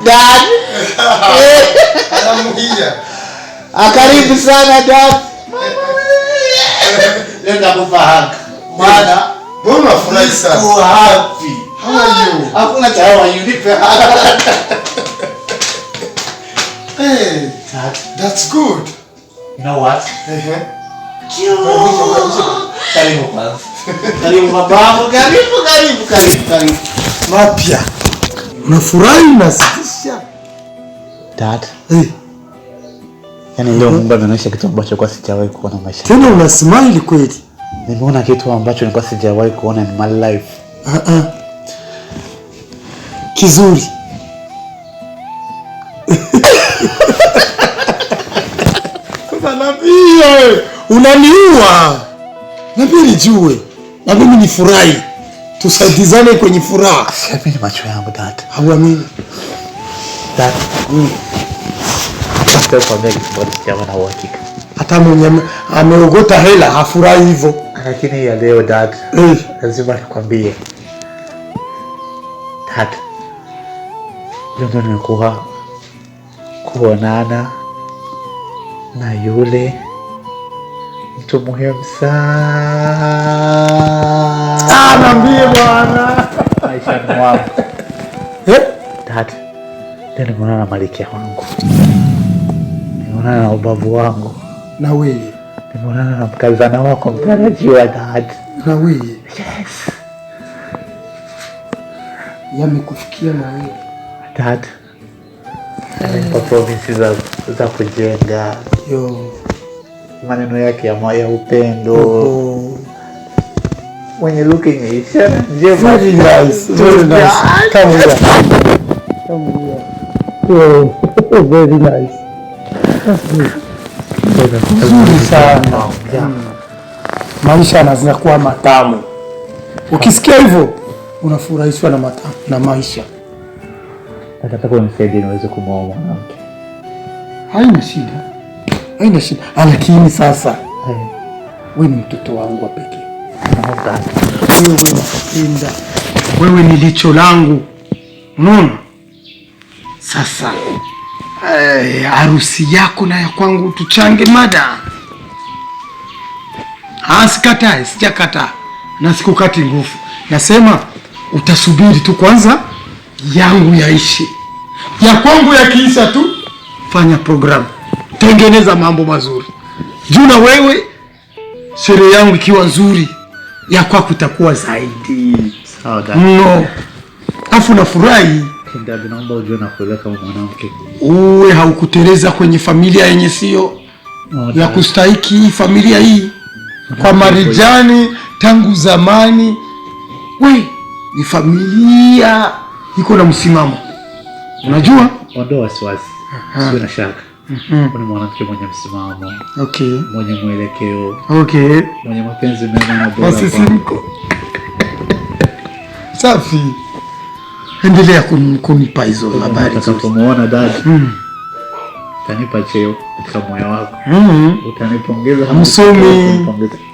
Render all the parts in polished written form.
Dad. Anamuhia. Karibu sana dad. Nenda kufahamu. Maana wewe unafurahi sana. So happy. How are you? Hakuna cha how are you nipe. Hey, that's good. You know what? Karibu kwanza. Karibu babangu, karibu. Mapya. Unafurahi unasikia? Dad. Yaani leo Mungu amenionyesha kitu ambacho kwa sijawahi kuona maisha. Tena una smile kweli. Nimeona kitu ambacho nilikuwa sijawahi kuona in my life. Kizuri. Sasa nabii unaniua. Nabii nijue. Na mimi nifurahi. Tusaidizane kwenye furaha. Siamini macho yangu dad. Hauamini? Dad. Kwa mbele sijawa na uhakika. Hata mwenye ameogota hela hafurahi hivyo. Lakini ya leo dad, lazima nikwambie. Dad. Leo nimekuwa kuonana na yule mtu muhimu sana. Niambie bwana. Maisha ni wangu. Dad, leo nimeonana na malkia wangu. Nimeonana na ubavu wangu. Na wewe? Nimeonana na mkazana wako mtarajiwa dad. Na wewe? Yes. Yamekufikia na wewe? Dad. Amenipa promises za kujenga. Maneno yake ya upendo. When you look in each other, very nice. Come here. Very nice. Nzuri sana. Maisha yanazina kuwa matamu. Ukisikia hivyo unafurahishwa na matamu na maisha. Nataka unisaidie niweze kumwoa mwanamke. Haina shida. Lakini sasa wewe ni mtoto wangu wa pekee. Wewe nakupenda. Wewe ni licho langu. Unaona? Sasa harusi yako na ya kwangu tuchange mada. Sikatae, sijakataa. Na sikukati nguvu. Nasema utasubiri tu kwanza yangu yaishi. Ya kwangu yakiisha tu fanya programu. Tengeneza mambo mazuri. Juna wewe sherehe yangu ikiwa nzuri ya kwako itakuwa zaidi. Sawa dad. No. Afu nafurahi. Dad, naomba ujue na kuelewa kama mwanamke. Uwe haukuteleza kwenye familia yenye sio ya kustahiki familia hii. Kwa Marijani tangu zamani. We ni familia iko na msimamo. Unajua? Ondoa wasiwasi. Sio na shaka. Ni mwanamke mwenye msimamo. Okay. Mwenye mwelekeo. Okay. Mwenye mapenzi mema na bora. Msisimko. Safi. Endelea kunipa hizo habari. Utakapomuona dad. Utanipa cheo katika moyo wako. Utanipongeza. Msomi.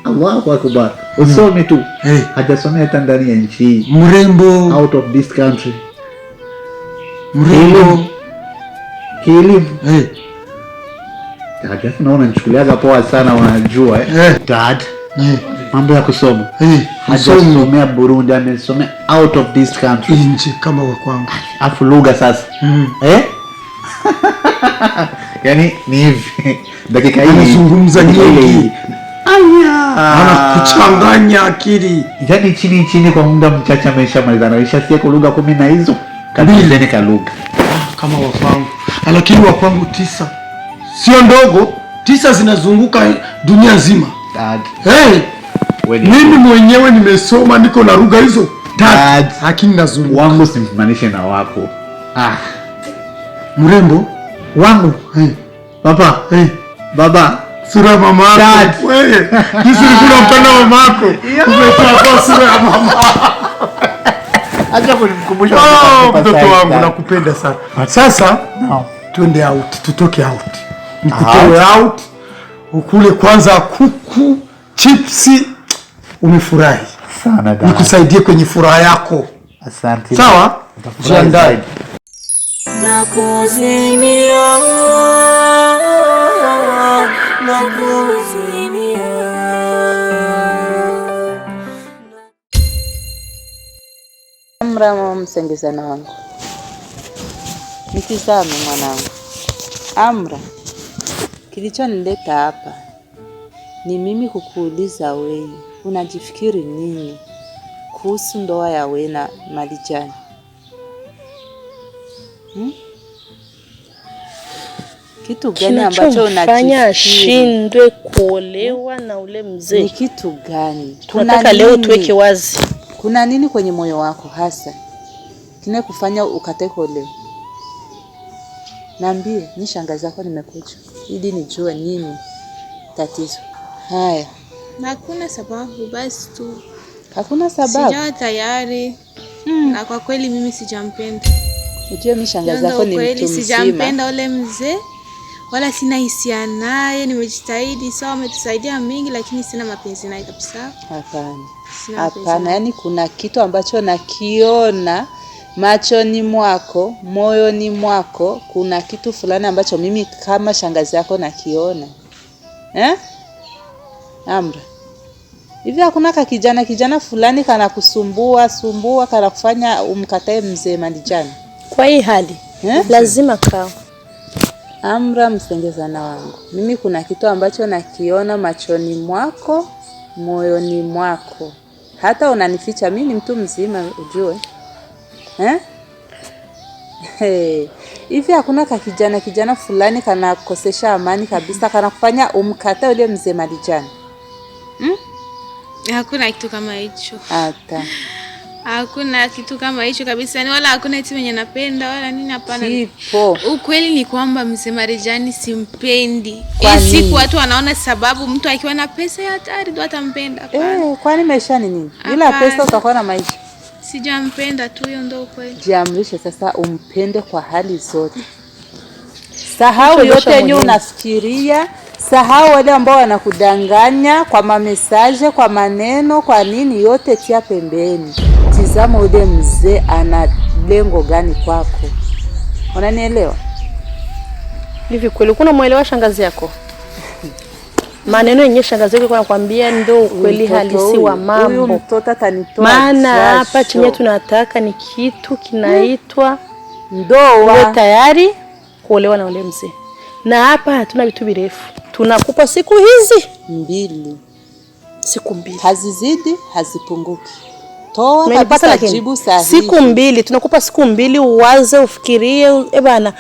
Allahu Akbar. Usomi tu. Hajasomea hata ndani ya nchi hii. Mrembo. Out of this country. Mrembo. Kielimu. Dad, naona nichukuliaga poa sana unajua Dad. Mambo ya kusoma. Hajasomea Burundi, amesomea out of this country. Nje kama wa kwangu. Afu lugha sasa. Yaani ni hivi. Dakika hii anazungumza nyingi. Anakuchanganya akili. Yaani chini kwa muda mchache ameshamaliza. Anashasikia kwa lugha 10 na hizo. Kabisa ka lugha. Kama wa kwangu. Lakini wa kwangu 9. Sio ndogo. 9 zinazunguka dunia nzima. Dad. Mimi mwenyewe nimesoma niko na lugha hizo. Dad. Lakini nazunguka. Wangu simfanishe na wako. Mrembo wangu. Papa. Baba. Sura mama yako. Wewe. Jinsi ulikuwa mpenda mama yako. Umetoa sura ya mama. Acha kunikumbusha mtoto wangu nakupenda sana. Sasa twende out, tutoke out. Nikutoe out. Ukule kwanza kuku, chipsi. Umefurahi sana dad. Nikusaidie kwenye furaha yako. Asante. Sawa? Jiandae. nakuzimia. Amra, msengezana wangu, nitizame mwanangu. Amra, kilichonileta hapa ni mimi kukuuliza wewe unajifikiri nini kuhusu ndoa ya wewe na Malijani? Kitu gani ambacho unajifanya shindwe kuolewa na ule mzee? Ni kitu gani? Tunataka leo tuweke wazi. Kuna nini kwenye moyo wako hasa kine kufanya ukatae kuolewa? Niambie, ni shangazi yako nimekuja ili nijue nini tatizo. Haya. Hakuna sababu, basi tu. Hakuna sababu? Sijawa tayari. Na kwa kweli mimi sijampenda. Ujue mimi shangazi yako ni mtu mzima. Sijampenda ule mzee. Wala sina hisia naye, nimejitahidi, sawa umetusaidia mingi, lakini sina mapenzi naye kabisa. Hapana. Hapana, yani kuna kitu ambacho nakiona machoni mwako, moyoni mwako, kuna kitu fulani ambacho mimi kama shangazi yako nakiona. Amra, hivi hakuna kijana fulani kana kusumbua kana kufanya umkatae mzee Malijani? Kwa hii hali lazima kao. Amra, msengezana wangu, mimi kuna kitu ambacho nakiona machoni mwako, moyoni mwako. Hata unanificha, mimi ni mtu mzima ujue. Hivi hakuna kijana fulani kana kukosesha amani kabisa, kana kufanya umkatae ule mzee Malijani? Hakuna kitu kama hicho. Hata hakuna kitu kama hicho kabisa. Ni wala hakuna eti mwenye napenda wala nini, hapana. Sipo. Ukweli ni kwamba mzee Malijani simpendi. Siku watu wanaona sababu mtu akiwa na pesa ya hatari ndo atampenda. Kwani maisha ni nini? Bila pesa utakuwa na maisha. Sijampenda tu, hiyo ndo ukweli. Jiamrishe sasa umpende kwa hali zote. Sahau yote yenye unafikiria. Sahau wale ambao wanakudanganya kwa mamesaje, kwa maneno, kwa nini, yote tia pembeni. Tizama ule mzee ana lengo gani kwako. Unanielewa? Hivi kweli kuna muelewa shangazi yako? Maneno yenyewe shangazi yako anakuambia ndio ukweli halisi wa mambo. Huyu mtoto atanitoa. Maana hapa chenye tunataka ni kitu kinaitwa ndoa. Uwe tayari kuolewa na ule mzee. Na hapa hatuna vitu virefu. Tunakupa siku hizi 2. Siku 2. Hazizidi, hazipunguki. Toa kabisa jibu sahihi. Siku 2, tunakupa siku 2 uwaze, ufikirie bana.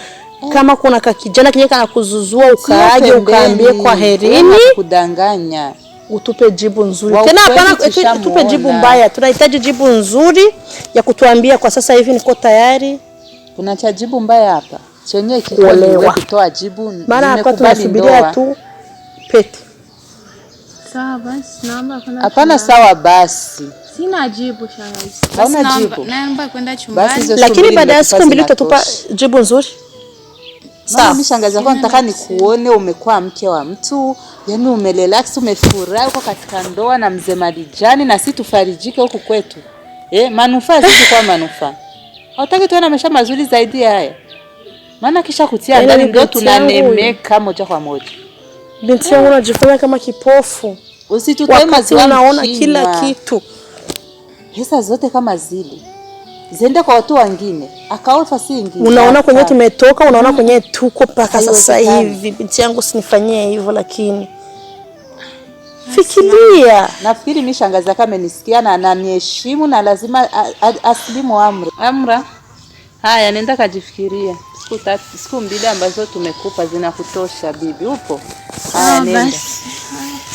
Kama kuna kijana kinye kana kuzuzua ukaaje ukaambie kwa herini kudanganya, utupe jibu nzuri. Tena hapana tupe jibu mbaya. Tunahitaji jibu nzuri ya kutuambia kwa sasa hivi niko tayari. Kuna cha jibu mbaya hapa? Chenye kikuelewa kutoa jibu. Maana hapa tunasubiria tu pete. Sawa basi, naomba kwenda. Hapana, sawa basi. Sina jibu shangazi. Hauna jibu? Naomba kwenda chumbani. Lakini baada ya siku 2 utatupa jibu nzuri. Sawa, mimi shangazi yako nataka nikuone umekuwa mke wa mtu, yani umerelax, umefurahi uko katika ndoa na mzee Malijani, na sisi tufarijike huku kwetu. Manufaa sisi kwa manufaa. Hautaki tuone maisha mazuri zaidi haya? Maana kisha kutia ndani ndio tunanemeka moja kwa moja. Binti yangu unajifanya kama kipofu. Usitutoe maziwa, unaona kila kitu. Pesa zote kama zile ziende kwa watu wengine, akaofa si ingine. Unaona kwenye tumetoka, unaona kwenye tuko paka sasa hivi. Binti yangu usinifanyie hivyo, lakini fikiria. Nafikiri mimi shangazi kama amenisikia na ananiheshimu na lazima aslimu amri. Amra, haya nenda kajifikiria. Siku 2 ambazo tumekupa zinakutosha bibi, upo? Haya nenda.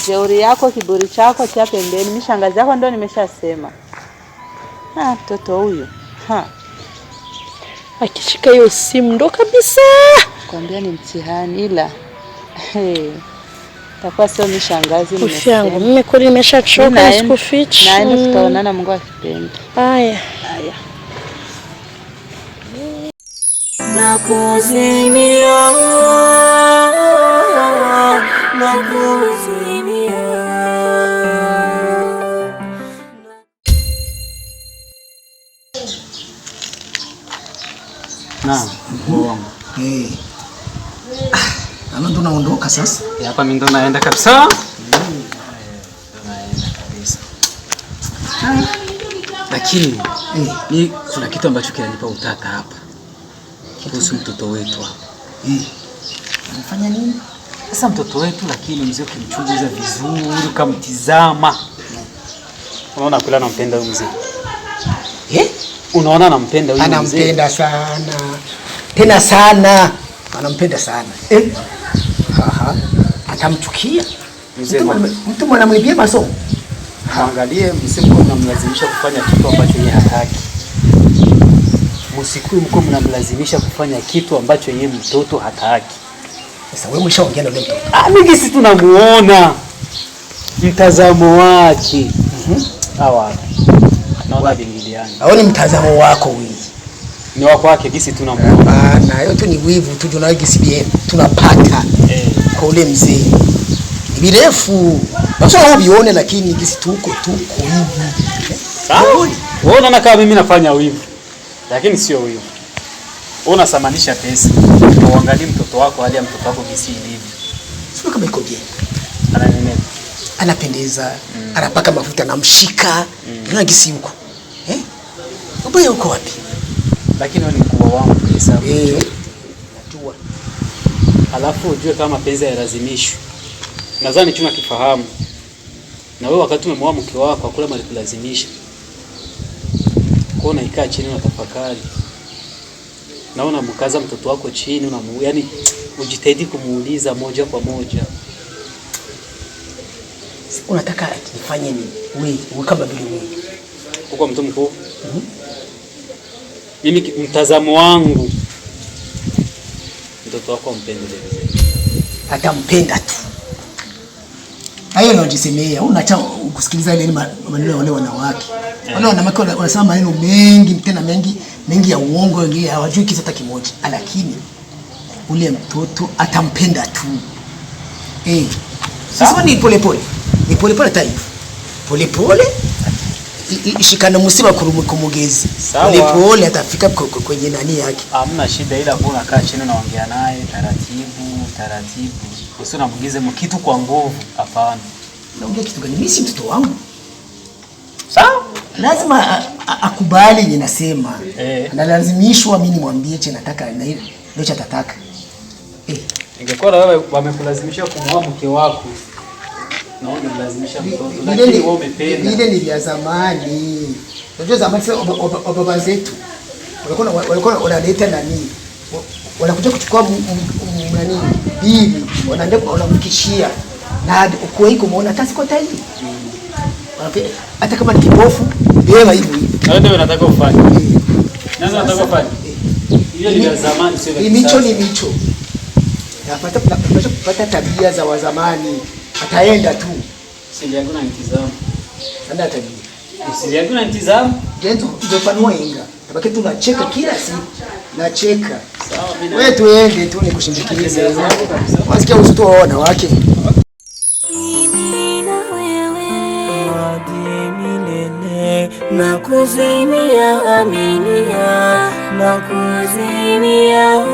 Jeuri yako, kiburi chako cha pembeni. Mimi shangazi yako ndio nimeshasema. Mtoto huyo. Akishika hiyo simu ndo kabisa. Kwambia ni mtihani, ila takuwa sio mishangazi nimesema. Yangu mimi kweli nimeshachoka, sikufichi. Naenda tutaonana Mungu akipenda. Haya. Nakuzimia. Naam, mkubwa wangu. Ama ndo naondoka sasa? Hapa mimi ndo naenda kabisa. Naenda kabisa. Lakini ni kuna kitu ambacho kinanipa utata hapa. Kuhusu mtoto wetu hapa. Anafanya nini? Sasa mtoto wetu lakini mzee ukimchunguza vizuri ukamtizama. Unaona kula nampenda huyu mzee. Unaona anampenda huyu mzee. Anampenda sana. Tena sana. Anampenda sana. Atamchukia. Mtu mwanamwibia masomo. Angalie msimu mnamlazimisha kufanya kitu ambacho yeye hataki. Msiku mko mnamlazimisha kufanya kitu ambacho yeye mtoto hataki. Sasa wewe umeshaongea na yule mtoto. Mimi si tunamuona mtazamo wake. Hawa. Naona vingiliani. Hao ni mtazamo wako wewe. Ni wako wake gisi tunamuona. Hapana, hiyo tu ni wivu tu tunayo gisi bien. Tunapata. Kwa ule mzee. Ni birefu. Basi wewe ubione lakini gisi tuko hivi. Sawa? Wewe unaona kama mimi nafanya wivu. Lakini sio wivu. Unasamanisha pesa. Uangalie mtoto wako hali ya mtoto wako gisi ilivyo. Sio kama iko bien. Ananene. Anapendeza, anapaka mafuta na mshika. Unaona gisi yuko. Ubaya uko wapi? Lakini wewe ni mkubwa wangu pesa. Najua. Alafu ujue kama penzi hayalazimishwi. Nadhani chuna kifahamu. Na wewe wakati umemwoa mke wako hakuna mali kulazimisha. Kwa hiyo unaikaa chini na tafakari. Naona mkaza mtoto wako chini yani ujitahidi kumuuliza moja kwa moja. Unataka nifanye nini? Wewe kama vile wewe. Uko mtu mkuu? Mimi mtazamo wangu mtoto wako ampende vizuri. Atampenda tu. Hayo ndio jisemea. Unaacha kusikiliza ile maneno ya wale wanawake. Wale wanawake wanasema maneno mengi tena mengi ya uongo, wengi hawajui kitu hata kimoja. Lakini ule mtoto atampenda tu. Sasa ni polepole. Ni polepole taifa. Polepole ishikana musiba kumugezi. Polepole atafika kwenye nani yake. Hamna shida ila kwa unakaa chini naongea naye taratibu. Usio namugize kitu kwa nguvu, hapana. Naongea kitu gani? Mimi si mtoto wangu. Sawa? Lazima akubali yenye nasema. Na lazimishwa mimi nimwambie che nataka na hivi. Ndio cha tataka. Ingekuwa wewe wamekulazimisha kumwoa mke wako. Naona mlazimisha mtoto lakini wewe umependa. Ile ni vya zamani. Unajua zamani sasa baba zetu walikuwa wanaleta nani? Wanakuja kuchukua nani? Bibi, wanaenda wanamkishia. Na uko hiko umeona hata siko tayari. Hata kama ni kibofu, beba hivyo. Na ndio nataka ufanye. Nani nataka ufanye? Hiyo ni vya zamani sio vya sasa. Ni micho. Napata kupata tabia za wazamani. Ataenda tu. Sili yangu na nitizama. Ndio tabia. Sili yangu na nitizama. Ndio fanua inga. Tabaki tunacheka kila siku. Nacheka. Sawa mimi. Wewe tuende tu nikushindikize. Wasikia uzito wa wanawake. Mimi na wewe hadi milele nakuzimia, aminia nakuzimia.